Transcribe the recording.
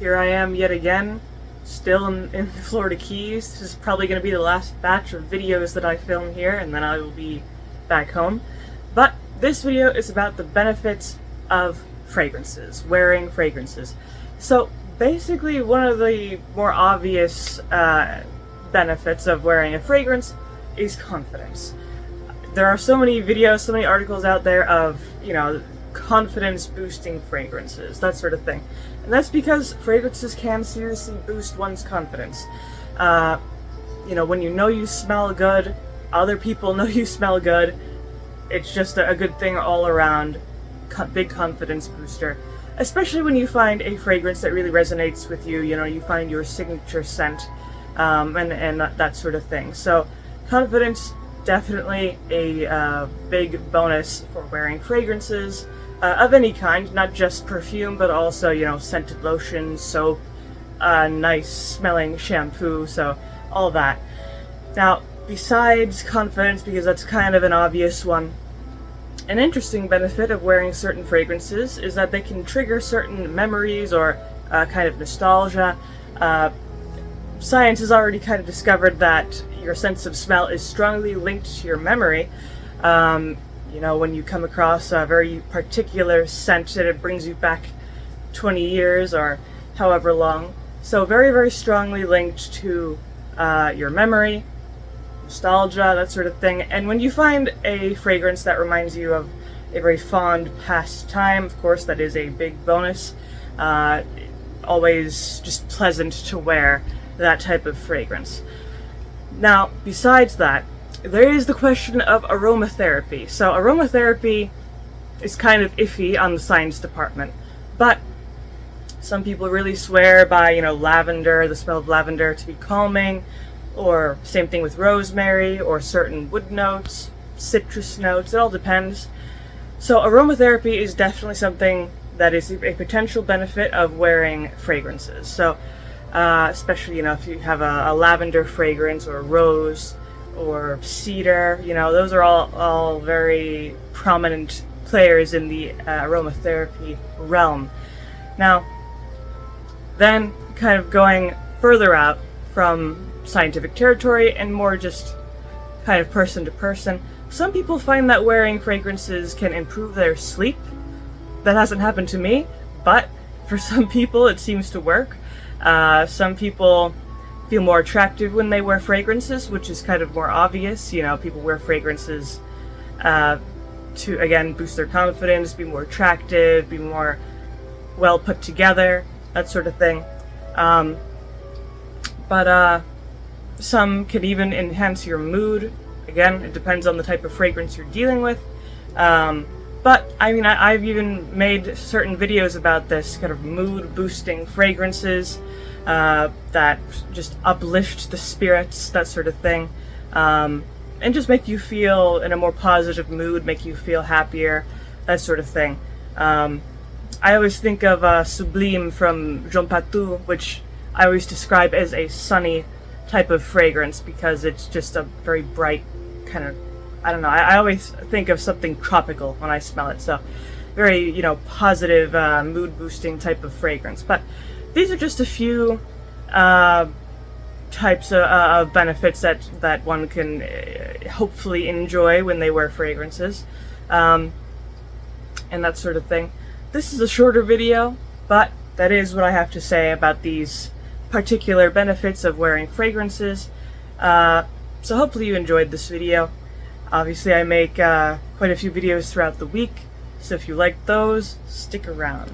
Here I am yet again, still in the Florida Keys. This is probably going to be the last batch of videos that I film here, and then I will be back home. But this video is about the benefits of fragrances, wearing fragrances. So basically, one of the more obvious benefits of wearing a fragrance is confidence. There are so many videos, so many articles out there of, confidence boosting fragrances, that sort of thing. And that's because fragrances can seriously boost one's confidence. When you know you smell good, other people know you smell good, it's just a good thing all around, big confidence booster. Especially when you find a fragrance that really resonates with you, you find your signature scent, and that sort of thing. So confidence, definitely a big bonus for wearing fragrances of any kind, not just perfume, but also, scented lotion, soap, nice smelling shampoo, so all that. Now, besides confidence, because that's kind of an obvious one, an interesting benefit of wearing certain fragrances is that they can trigger certain memories or kind of nostalgia. Science has already kind of discovered that your sense of smell is strongly linked to your memory. When you come across a very particular scent that it brings you back 20 years or however long. So very, very strongly linked to your memory, nostalgia, that sort of thing. And when you find a fragrance that reminds you of a very fond past time, of course, that is a big bonus. Always just pleasant to wear that type of fragrance. Now, besides that, there is the question of aromatherapy. So aromatherapy is kind of iffy on the science department, but some people really swear by, lavender, the smell of lavender, to be calming, or same thing with rosemary, or certain wood notes, citrus notes, it all depends. So aromatherapy is definitely something that is a potential benefit of wearing fragrances. So especially, if you have a lavender fragrance, or a rose, or cedar, those are all very prominent players in the aromatherapy realm. Now, then kind of going further out from scientific territory and more just kind of person to person, some people find that wearing fragrances can improve their sleep. That hasn't happened to me, but for some people it seems to work. Some people feel more attractive when they wear fragrances, which is kind of more obvious. People wear fragrances to, again, boost their confidence, be more attractive, be more well put together, that sort of thing. But some can even enhance your mood. Again, it depends on the type of fragrance you're dealing with. But I've even made certain videos about this kind of mood boosting fragrances that just uplift the spirits, that sort of thing, and just make you feel in a more positive mood, make you feel happier, that sort of thing. I always think of Sublime from Jean Patou, which I always describe as a sunny type of fragrance because it's just a very bright kind of, I always think of something tropical when I smell it, so very, positive, mood-boosting type of fragrance. But these are just a few types of benefits that one can hopefully enjoy when they wear fragrances, and that sort of thing. This is a shorter video, but that is what I have to say about these particular benefits of wearing fragrances. So hopefully you enjoyed this video. Obviously, I make quite a few videos throughout the week, so if you like those, stick around.